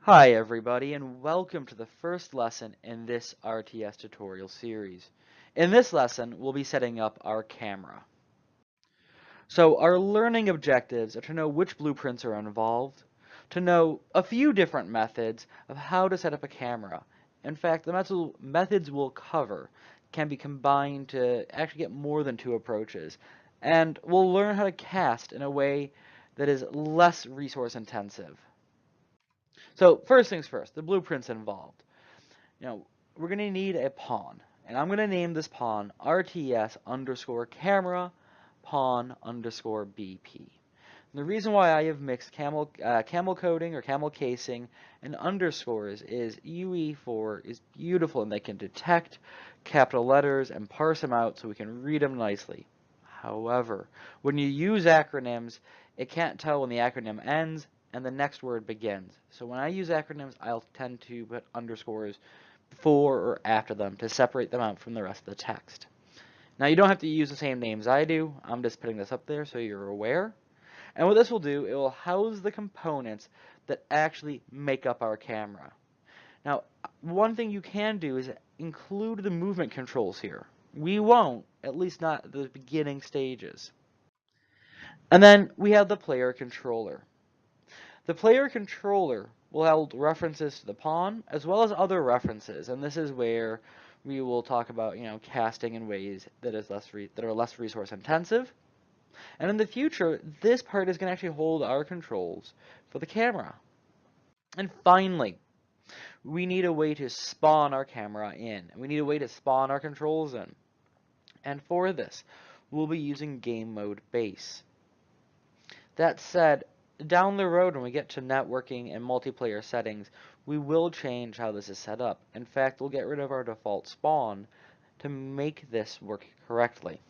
Hi everybody, and welcome to the first lesson in this RTS tutorial series. In this lesson, we'll be setting up our camera. So our learning objectives are to know which blueprints are involved, to know a few different methods of how to set up a camera. In fact, the methods we'll cover can be combined to actually get more than two approaches, and we'll learn how to cast in a way that is less resource intensive. So first things first, the blueprints involved. We're going to need a pawn, and I'm going to name this pawn RTS underscore camera pawn underscore BP. And the reason why I have mixed camel coding or camel casing and underscores is UE4 is beautiful and they can detect capital letters and parse them out so we can read them nicely. However, when you use acronyms, it can't tell when the acronym ends and the next word begins. So when I use acronyms, I'll tend to put underscores before or after them to separate them out from the rest of the text. Now you don't have to use the same names I do. I'm just putting this up there so you're aware. And what this will do, it will house the components that actually make up our camera. Now, one thing you can do is include the movement controls here. We won't, at least not at the beginning stages. And then we have the player controller. The player controller will have references to the pawn as well as other references, and this is where we will talk about, casting in ways that are less resource intensive. And in the future, this part is going to actually hold our controls for the camera. And finally, we need a way to spawn our camera in. We need a way to spawn our controls in. And for this, we'll be using game mode base. That said, down the road when we get to networking and multiplayer settings, we will change how this is set up. In fact, we'll get rid of our default spawn to make this work correctly.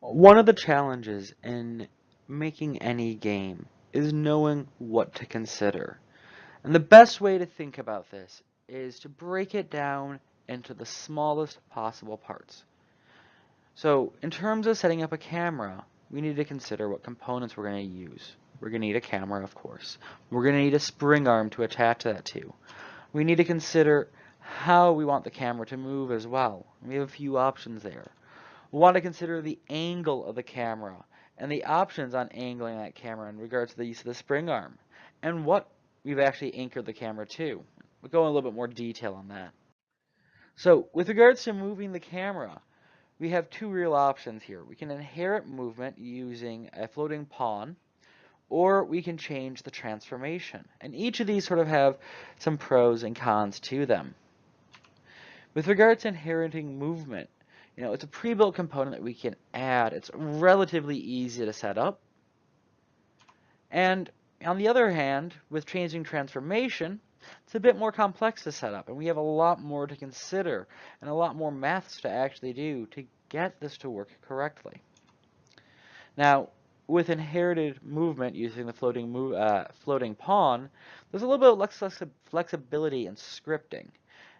One of the challenges in making any game is knowing what to consider. And the best way to think about this is to break it down into the smallest possible parts. So in terms of setting up a camera, we need to consider what components we're going to use. We're going to need a camera, of course. We're going to need a spring arm to attach that to. We need to consider how we want the camera to move as well. We have a few options there. We want to consider the angle of the camera and the options on angling that camera in regards to the use of the spring arm and what we've actually anchored the camera to. We'll go in a little bit more detail on that. So with regards to moving the camera, we have two real options here. We can inherit movement using a floating pawn, or we can change the transformation. And each of these sort of have some pros and cons to them. With regards to inheriting movement, it's a pre-built component that we can add. It's relatively easy to set up. And on the other hand, with changing transformation, it's a bit more complex to set up, and we have a lot more to consider and a lot more maths to actually do to get this to work correctly. Now, with inherited movement using the floating pawn, there's a little bit of less flexibility in scripting.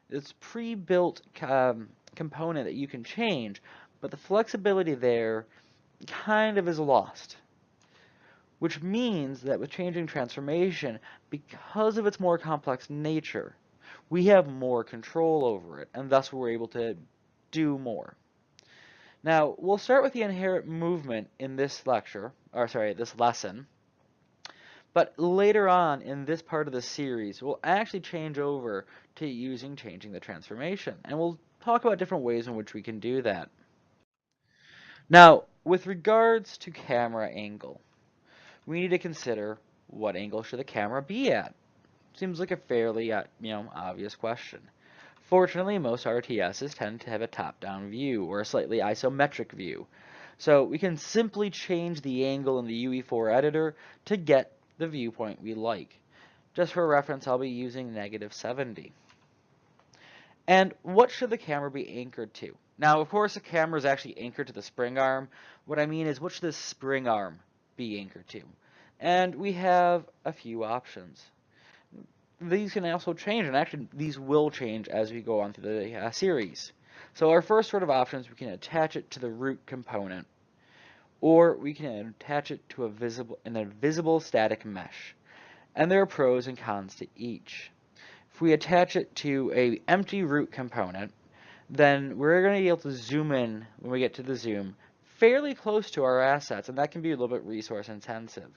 It's pre-built component that you can change, but the flexibility there kind of is lost. Which means that with changing transformation, because of its more complex nature, we have more control over it, and thus we're able to do more. Now, we'll start with the inherent movement in this this lesson, but later on in this part of the series, we'll actually change over to changing the transformation, and we'll talk about different ways in which we can do that. Now, with regards to camera angle, we need to consider what angle should the camera be at. Seems like a fairly, obvious question. Fortunately, most RTSs tend to have a top-down view or a slightly isometric view. So we can simply change the angle in the UE4 editor to get the viewpoint we like. Just for reference, I'll be using -70. And what should the camera be anchored to? Now, of course, the camera is actually anchored to the spring arm. What I mean is, what should the spring arm be anchored to? And we have a few options. These can also change, and actually these will change as we go on through the series. So our first sort of option is we can attach it to the root component, or we can attach it to an invisible static mesh. and there are pros and cons to each. If we attach it to an empty root component, then we're going to be able to zoom in when we get to the zoom fairly close to our assets, and that can be a little bit resource intensive.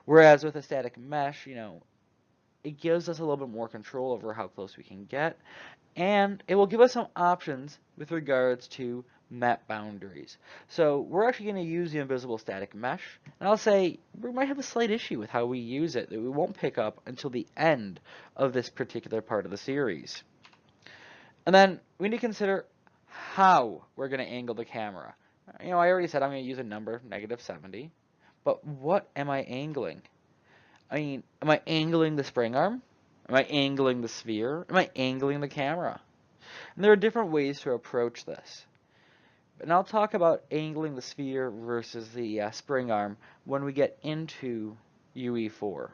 Whereas with a static mesh, it gives us a little bit more control over how close we can get, and it will give us some options with regards to map boundaries. So we're actually going to use the invisible static mesh, and I'll say we might have a slight issue with how we use it that we won't pick up until the end of this particular part of the series. And then we need to consider how we're going to angle the camera. I already said I'm going to use a number, -70, but what am I angling? Am I angling the spring arm? Am I angling the sphere? Am I angling the camera? And there are different ways to approach this. And I'll talk about angling the sphere versus the spring arm when we get into UE4.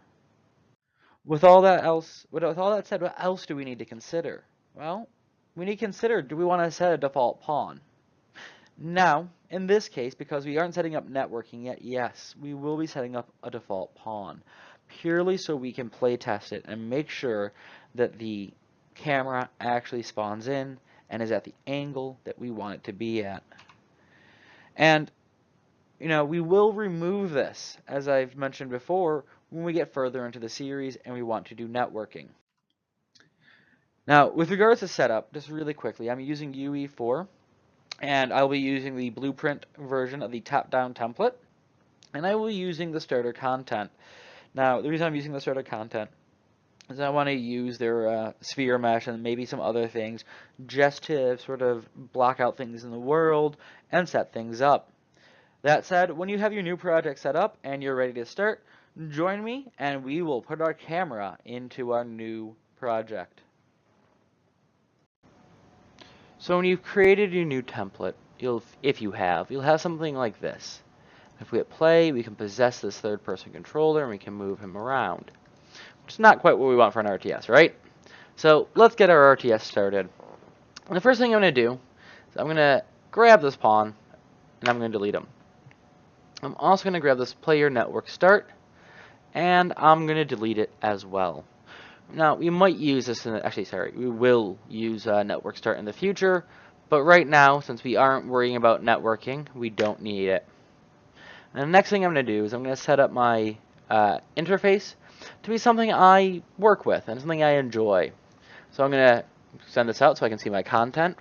With all that said, what else do we need to consider? Well, we need to consider, do we want to set a default pawn? Now, in this case, because we aren't setting up networking yet, yes, we will be setting up a default pawn, purely so we can play test it and make sure that the camera actually spawns in and is at the angle that we want it to be at. And, we will remove this, as I've mentioned before, when we get further into the series and we want to do networking. Now, with regards to setup, just really quickly, I'm using UE4, and I'll be using the blueprint version of the top-down template, and I will be using the starter content. Now, the reason I'm using the starter content is I want to use their sphere mesh and maybe some other things just to sort of block out things in the world and set things up. That said, when you have your new project set up and you're ready to start, join me and we will put our camera into our new project. So when you've created your new template, you'll have something like this. If we hit play, we can possess this third-person controller and we can move him around. Which is not quite what we want for an RTS, right? So let's get our RTS started. And the first thing I'm going to do is I'm going to grab this pawn and I'm going to delete him. I'm also going to grab this player network start and I'm going to delete it as well. Now, we might use this we will use network start in the future, but right now, since we aren't worrying about networking, we don't need it. And the next thing I'm going to do is I'm going to set up my interface to be something I work with and something I enjoy. So I'm going to send this out so I can see my content.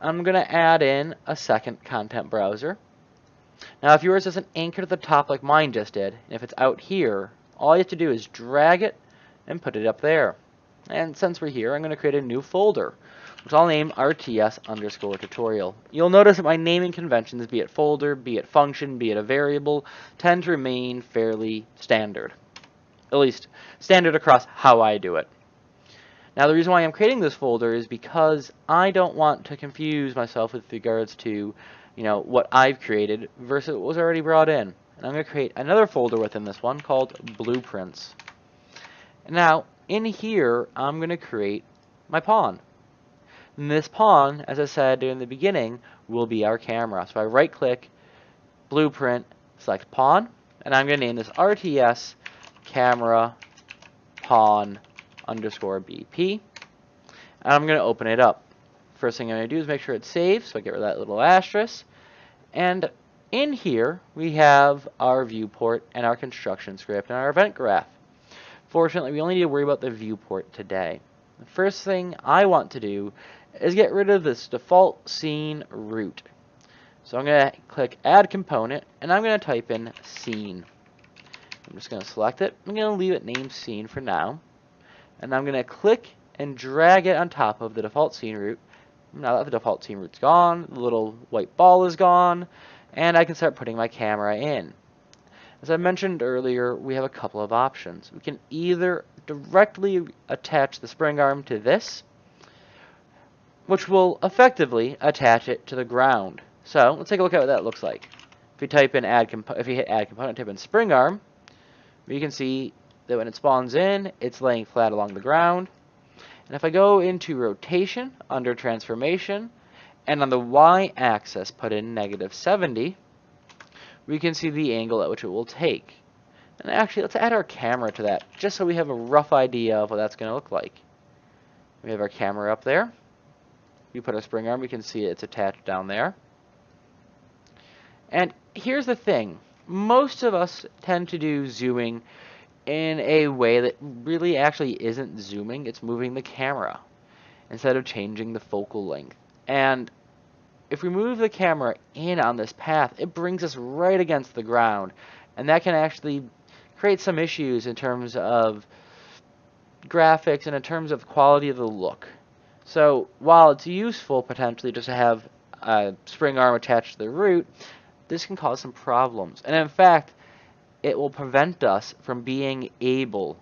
I'm going to add in a second content browser. Now, if yours isn't anchored at the top like mine just did, and if it's out here, all you have to do is drag it and put it up there. And since we're here, I'm going to create a new folder, which I'll name RTS_tutorial. You'll notice that my naming conventions, be it folder, be it function, be it a variable, tend to remain fairly standard. At least standard across how I do it. Now the reason why I'm creating this folder is because I don't want to confuse myself with regards to what I've created versus what was already brought in. And I'm going to create another folder within this one called blueprints. Now, in here, I'm going to create my pawn. And this pawn, as I said in the beginning, will be our camera. So I right-click, blueprint, select pawn, and I'm going to name this RTS camera pawn _BP. And I'm going to open it up. First thing I'm going to do is make sure it's saved, so I get rid of that little asterisk. And in here, we have our viewport and our construction script and our event graph. Fortunately, we only need to worry about the viewport today. The first thing I want to do is get rid of this default scene root. So I'm going to click Add Component, and I'm going to type in Scene. I'm just going to select it. I'm going to leave it named Scene for now. And I'm going to click and drag it on top of the default scene root. Now that the default scene root's gone, the little white ball is gone, and I can start putting my camera in. As I mentioned earlier, we have a couple of options. We can either directly attach the spring arm to this, which will effectively attach it to the ground. So let's take a look at what that looks like. If we type in if we hit Add Component, type in spring arm, we can see that when it spawns in, it's laying flat along the ground. And if I go into rotation under transformation, and on the y-axis put in -70, we can see the angle at which it will take. And actually, let's add our camera to that, just so we have a rough idea of what that's going to look like. We have our camera up there. We put a spring arm, we can see it's attached down there. And here's the thing. Most of us tend to do zooming in a way that really actually isn't zooming, it's moving the camera instead of changing the focal length. And if we move the camera in on this path, it brings us right against the ground, and that can actually create some issues in terms of graphics and in terms of quality of the look. So while it's useful potentially just to have a spring arm attached to the root, this can cause some problems. And in fact, it will prevent us from being able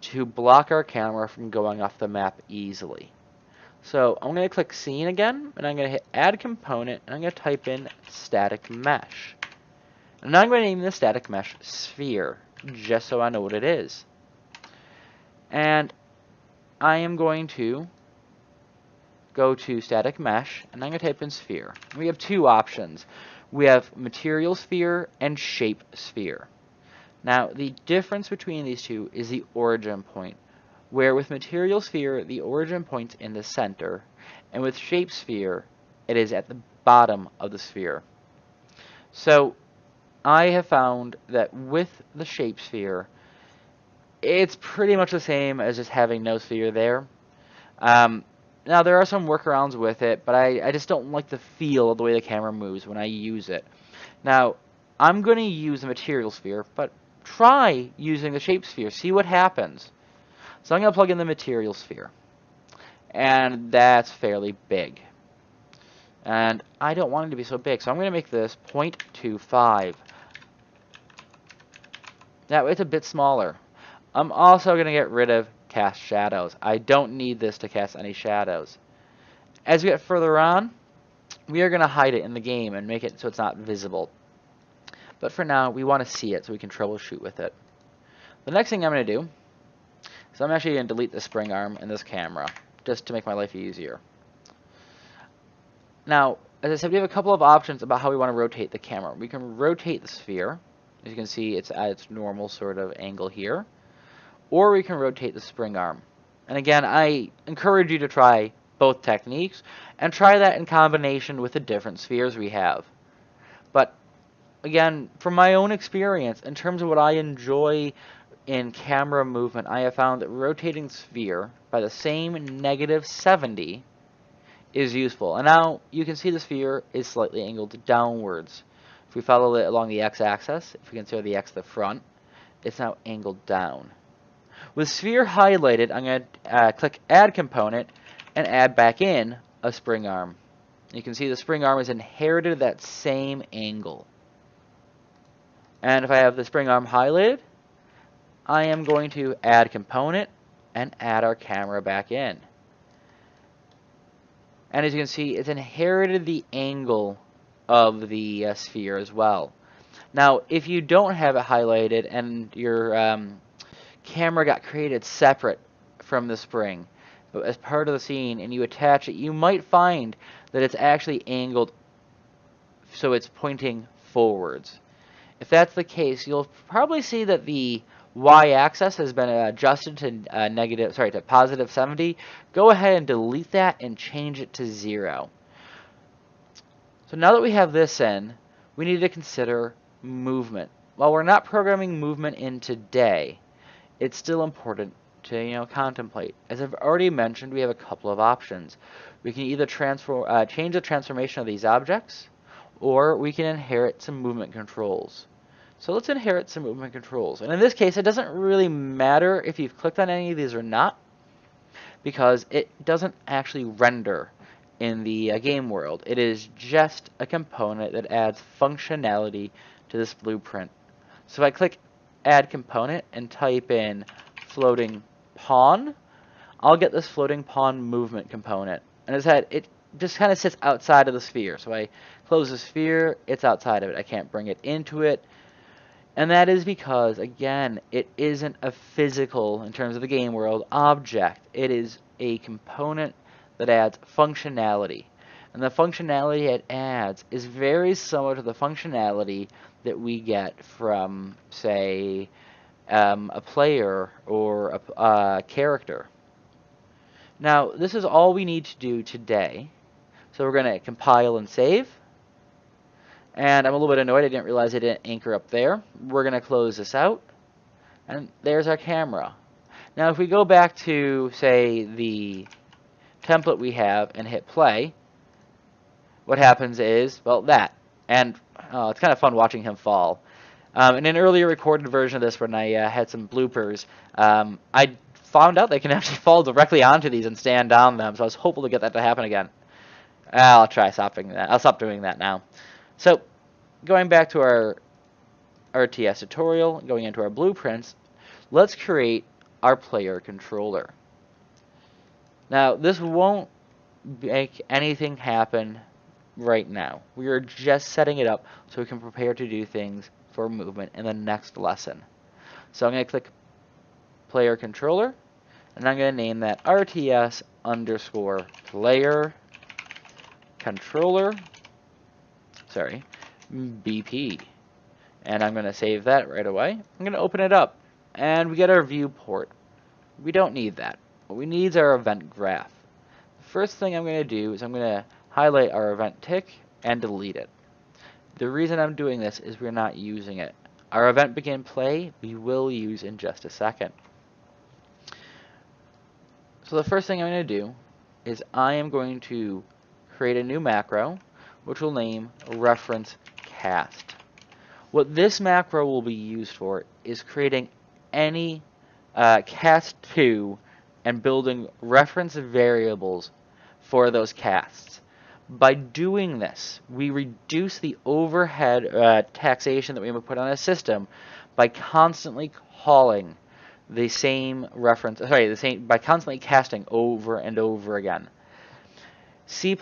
to block our camera from going off the map easily. So I'm going to click Scene again, and I'm going to hit Add Component, and I'm going to type in Static Mesh. And now I'm going to name the static mesh Sphere, just so I know what it is. And I am going to go to Static Mesh, and I'm going to type in Sphere. And we have two options. We have Material Sphere and Shape Sphere. Now, the difference between these two is the origin point, where with Material Sphere, the origin point's in the center, and with Shape Sphere, it is at the bottom of the sphere. So, I have found that with the Shape Sphere, it's pretty much the same as just having no sphere there. Now, there are some workarounds with it, but I just don't like the feel of the way the camera moves when I use it. Now, I'm going to use the Material Sphere, but try using the Shape Sphere. See what happens. So I'm going to plug in the Material Sphere. And that's fairly big. And I don't want it to be so big, so I'm going to make this 0.25. That way it's a bit smaller. I'm also going to get rid of cast shadows. I don't need this to cast any shadows. As we get further on, we are going to hide it in the game and make it so it's not visible. But for now, we want to see it so we can troubleshoot with it. The next thing I'm going to do is I'm actually going to delete the spring arm and this camera, just to make my life easier. Now, as I said, we have a couple of options about how we want to rotate the camera. We can rotate the sphere. As you can see, it's at its normal sort of angle here. Or we can rotate the spring arm. And again, I encourage you to try both techniques and try that in combination with the different spheres we have. But again, from my own experience, in terms of what I enjoy in camera movement, I have found that rotating sphere by the same -70 is useful. And now you can see the sphere is slightly angled downwards. If we follow it along the x-axis, if we consider the x the front, it's now angled down. With sphere highlighted, I'm going to click Add Component and add back in a spring arm. You can see the spring arm has inherited that same angle. And if I have the spring arm highlighted, I am going to Add Component and add our camera back in. And as you can see, it's inherited the angle of the sphere as well. Now, if you don't have it highlighted and your camera got created separate from the spring, but as part of the scene, and you attach it, you might find that it's actually angled so it's pointing forwards. If that's the case, you'll probably see that the y-axis has been adjusted to to positive 70. Go ahead and delete that and change it to 0. So now that we have this in, we need to consider movement. While we're not programming movement in today, it's still important to contemplate. As I've already mentioned, we have a couple of options. We can either change the transformation of these objects, or we can inherit some movement controls. So let's inherit some movement controls. And in this case, it doesn't really matter if you've clicked on any of these or not, because it doesn't actually render in the game world. It is just a component that adds functionality to this blueprint. So if I click Add Component and type in Floating Pawn, I'll get this Floating Pawn movement component. And as I said, it just kind of sits outside of the sphere. So I close the sphere, it's outside of it. I can't bring it into it. And that is because, again, it isn't a physical, in terms of the game world, object. It is a component that adds functionality. And the functionality it adds is very similar to the functionality that we get from, say, a player or a character. Now, this is all we need to do today. So we're going to compile and save. And I'm a little bit annoyed. I didn't realize I didn't anchor up there. We're going to close this out. And there's our camera. Now, if we go back to, say, the template we have and hit play, what happens is, well, that. And it's kind of fun watching him fall. In an earlier recorded version of this, when I had some bloopers, I found out they can actually fall directly onto these and stand on them. So I was hopeful to get that to happen again. I'll try stopping that. I'll stop doing that now. So going back to our RTS tutorial, going into our blueprints, let's create our player controller. Now, this won't make anything happen right now. We are just setting it up so we can prepare to do things for movement in the next lesson. So I'm going to click player controller, and I'm going to name that RTS underscore player controller, BP. And I'm going to save that right away. I'm going to open it up, and we get our viewport. We don't need that. What we need is our event graph. The first thing I'm going to do is I'm going to highlight our event tick and delete it. The reason I'm doing this is we're not using it. Our event begin play we will use in just a second. So the first thing I'm going to do is I am going to create a new macro which will name reference cast. What this macro will be used for is creating any cast to and building reference variables for those casts. By doing this, we reduce the overhead taxation that we would put on a system by constantly calling the same reference, by constantly casting over and over again. C++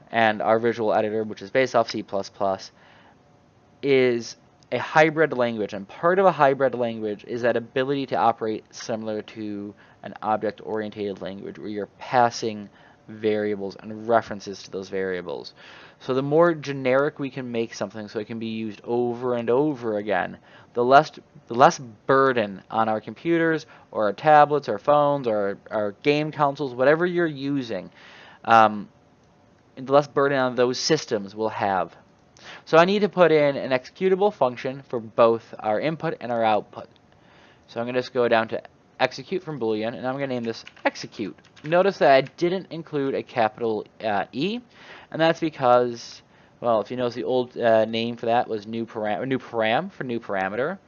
and our visual editor, which is based off C++, is a hybrid language, and part of a hybrid language is that ability to operate similar to an object-oriented language where you're passing variables and references to those variables. So the more generic we can make something so it can be used over and over again, the less burden on our computers or our tablets or phones or our game consoles, whatever you're using, the less burden on those systems will have. So I need to put in an executable function for both our input and our output. So I'm going to just go down to execute from Boolean, and I'm going to name this execute. Notice that I didn't include a capital E, and that's because, well, if you notice the old name for that was new param for new parameter.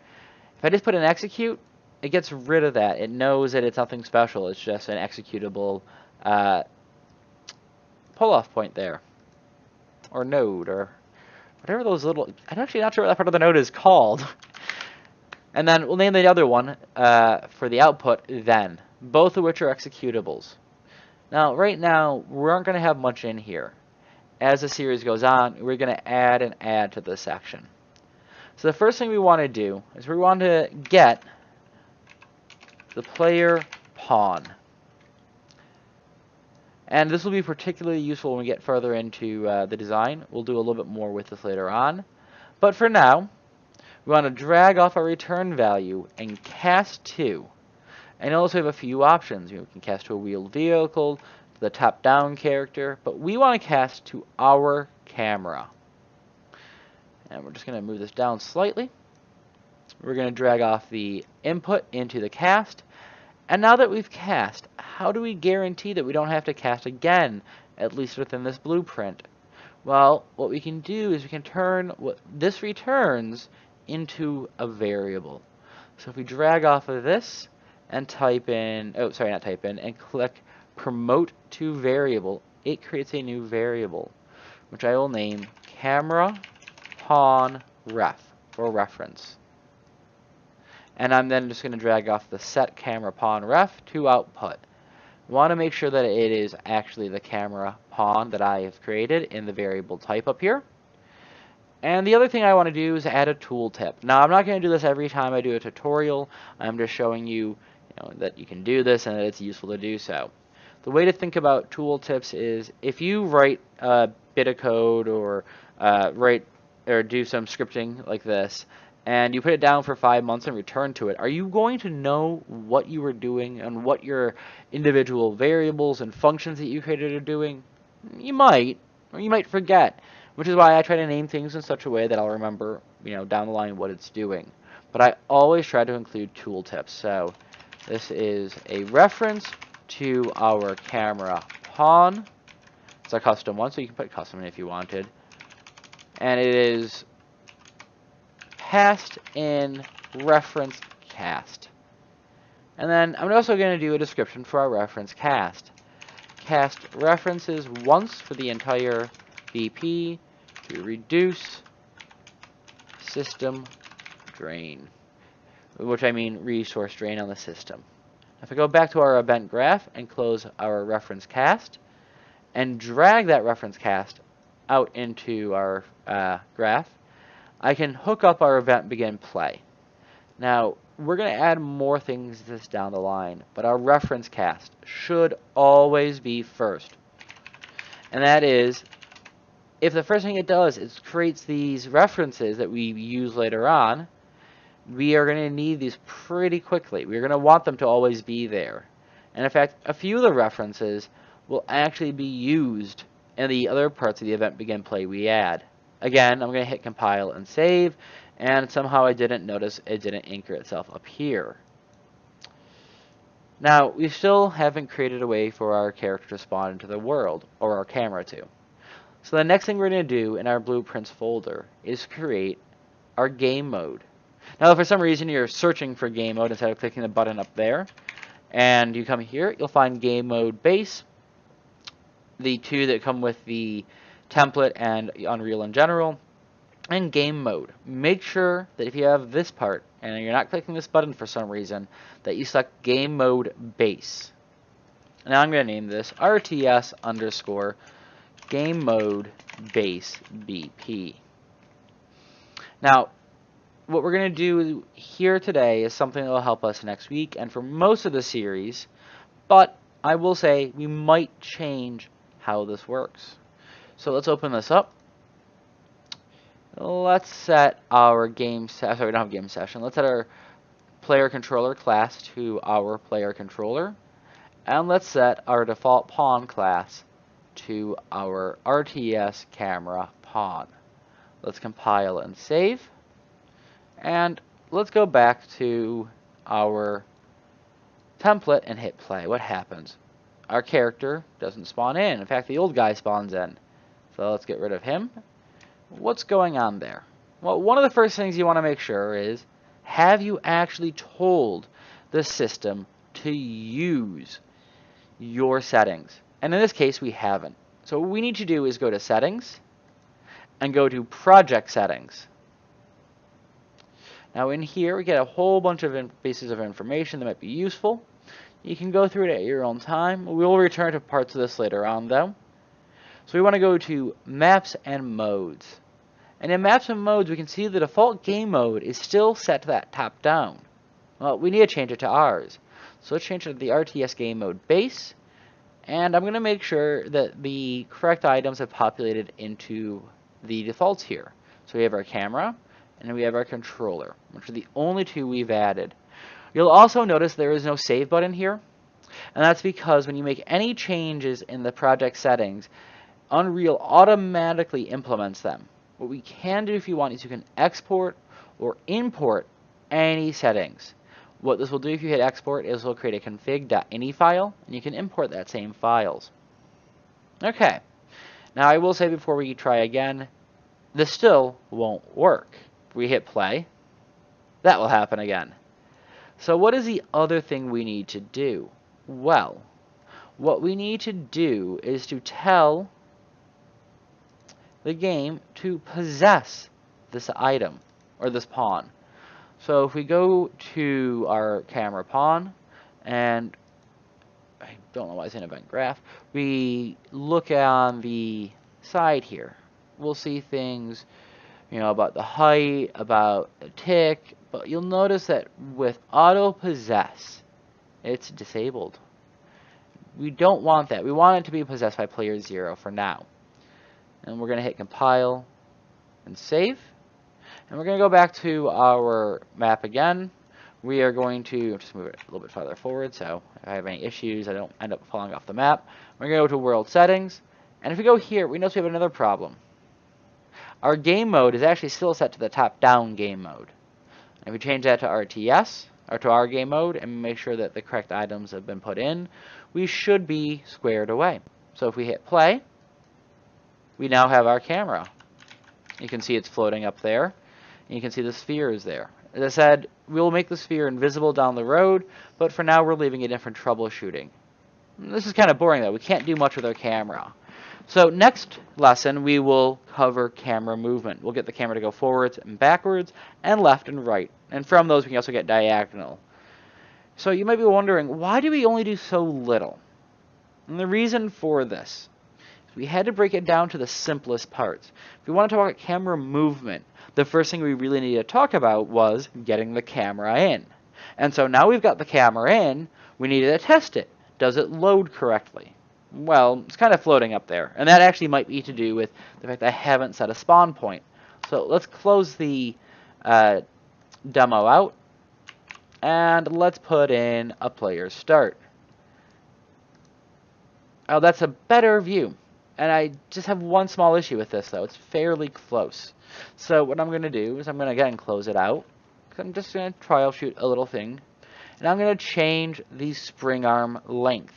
If I just put an execute, it gets rid of that. It knows that it's nothing special. It's just an executable pull-off point there, or node, or whatever those little, I'm actually not sure what that part of the node is called. And then we'll name the other one for the output then, both of which are executables. Now, right now, we aren't going to have much in here. As the series goes on, we're going to add and add to this section. So the first thing we want to do is we want to get the player pawn. And this will be particularly useful when we get further into the design. We'll do a little bit more with this later on. But for now, we want to drag off our return value and cast to. And notice we have a few options. We can cast to a wheeled vehicle, to the top-down character, but we want to cast to our camera. And we're just going to move this down slightly. We're going to drag off the input into the cast. And now that we've cast, how do we guarantee that we don't have to cast again, at least within this blueprint? Well, what we can do is we can turn what this returns into a variable. So if we drag off of this and type in, and click promote to variable, it creates a new variable, which I will name camera pawn ref for reference. And I'm then just going to drag off the set camera pawn ref to output. We want to make sure that it is actually the camera pawn that I have created in the variable type up here. And the other thing I want to do is add a tooltip. Now, I'm not going to do this every time I do a tutorial. I'm just showing you, that you can do this and that it's useful to do so. The way to think about tooltips is if you write a bit of code or do some scripting like this, and you put it down for 5 months and return to it, are you going to know what you were doing and what your individual variables and functions that you created are doing? You might, or you might forget, which is why I try to name things in such a way that I'll remember, down the line what it's doing. But I always try to include tooltips. So this is a reference to our camera pawn. It's a custom one, so you can put custom in if you wanted. And it is passed in reference cast. And then I'm also going to do a description for our reference cast. Cast references once for the entire BP to reduce system drain, which I mean resource drain on the system. If I go back to our event graph and close our reference cast and drag that reference cast out into our graph, I can hook up our event begin play. Now, we're going to add more things to this down the line, but our reference cast should always be first. And that is, if the first thing it does is creates these references that we use later on, we are going to need these pretty quickly. We're going to want them to always be there. And in fact, a few of the references will actually be used in the other parts of the event begin play we add. Again, I'm going to hit compile and save, and somehow I didn't notice it didn't anchor itself up here. Now, we still haven't created a way for our character to spawn into the world, or our camera to. So the next thing we're going to do in our blueprints folder is create our game mode. Now, if for some reason you're searching for game mode instead of clicking the button up there, and you come here, you'll find game mode base, the two that come with the template and Unreal in general, and game mode. Make sure that if you have this part and you're not clicking this button for some reason, that you select game mode base. Now I'm going to name this RTS underscore game mode base BP. Now, what we're going to do here today is something that will help us next week and for most of the series, but I will say we might change how this works. So let's open this up. Let's set our game session. Sorry, we don't have game session. Let's set our player controller class to our player controller. And let's set our default pawn class to our RTS camera pawn. Let's compile and save. And let's go back to our template and hit play. What happens? Our character doesn't spawn in. In fact, the old guy spawns in. So let's get rid of him. What's going on there? Well, one of the first things you want to make sure is, have you actually told the system to use your settings? And in this case, we haven't. So what we need to do is go to Settings and go to Project Settings. Now in here, we get a whole bunch of pieces of information that might be useful. You can go through it at your own time. We'll return to parts of this later on, though. So we want to go to Maps and Modes. And in Maps and Modes, we can see the default game mode is still set to that top-down. Well, we need to change it to ours. So let's change it to the RTS game mode base. And I'm going to make sure that the correct items have populated into the defaults here. So we have our camera, and then we have our controller, which are the only two we've added. You'll also notice there is no save button here. And that's because when you make any changes in the project settings, Unreal automatically implements them. What we can do if you want is you can export or import any settings. What this will do if you hit export is it'll create a config.ini file, and you can import that same files. Okay, now I will say before we try again, this still won't work. If we hit play, that will happen again. So what is the other thing we need to do? Well, what we need to do is to tell the game to possess this item or this pawn. So if we go to our camera pawn, and I don't know why it's in event graph, we look on the side here. We'll see things, about the height, about the tick, but you'll notice that with auto possess, it's disabled. We don't want that. We want it to be possessed by player 0 for now. And we're going to hit compile and save. And we're going to go back to our map again. We are going to just move it a little bit farther forward, so if I have any issues, I don't end up falling off the map. We're going to go to World Settings, and if we go here, we notice we have another problem. Our game mode is actually still set to the top-down game mode. And if we change that to RTS, or to our game mode, and make sure that the correct items have been put in, we should be squared away. So if we hit play, we now have our camera. You can see it's floating up there, and you can see the sphere is there. As I said, we'll make the sphere invisible down the road, but for now we're leaving it in for troubleshooting. This is kind of boring though. We can't do much with our camera. So next lesson we will cover camera movement. We'll get the camera to go forwards and backwards and left and right. And from those we can also get diagonal. So you might be wondering, why do we only do so little? And the reason for this, we had to break it down to the simplest parts. If we want to talk about camera movement, the first thing we really needed to talk about was getting the camera in. And so now we've got the camera in, we needed to test it. Does it load correctly? Well, it's kind of floating up there. And that actually might be to do with the fact that I haven't set a spawn point. So let's close the demo out. And let's put in a player start. Oh, that's a better view. And I just have one small issue with this, though. It's fairly close. So what I'm going to do is I'm going to again close it out. I'm just going to troubleshoot a little thing. And I'm going to change the spring arm length.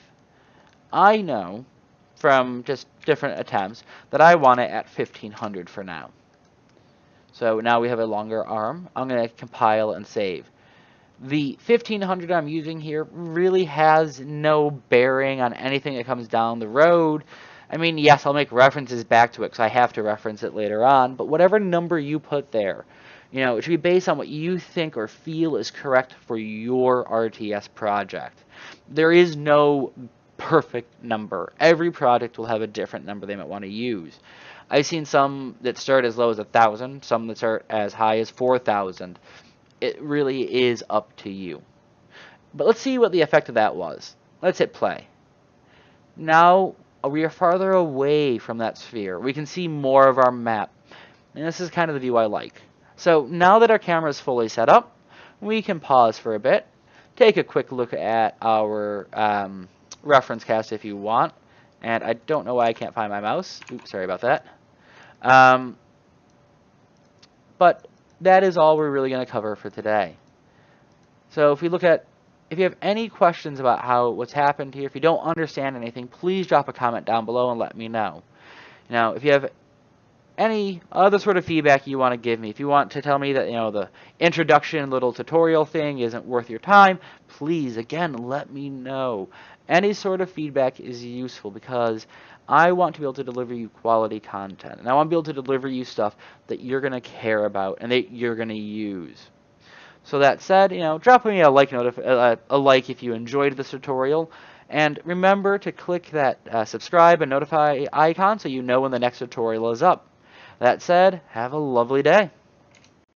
I know from just different attempts that I want it at 1500 for now. So now we have a longer arm. I'm going to compile and save. The 1500 I'm using here really has no bearing on anything that comes down the road. I mean, yes, I'll make references back to it because I have to reference it later on, but whatever number you put there, you know, it should be based on what you think or feel is correct for your RTS project. There is no perfect number. Every project will have a different number they might want to use. I've seen some that start as low as 1,000, some that start as high as 4,000. It really is up to you. But let's see what the effect of that was. Let's hit play. Now we are farther away from that sphere. We can see more of our map. And this is kind of the view I like. So now that our camera is fully set up, we can pause for a bit, take a quick look at our reference cast if you want. And I don't know why I can't find my mouse. Oops, sorry about that. But that is all we're really going to cover for today. So if we look at, if you have any questions about what's happened here, if you don't understand anything, please drop a comment down below and let me know. Now, if you have any other sort of feedback you want to give me, if you want to tell me that, you know, the introduction little tutorial thing isn't worth your time, please, again, let me know. Any sort of feedback is useful because I want to be able to deliver you quality content. And I want to be able to deliver you stuff that you're going to care about and that you're going to use. So that said, you know, drop me a like if you enjoyed this tutorial. And remember to click that subscribe and notify icon so you know when the next tutorial is up. That said, have a lovely day.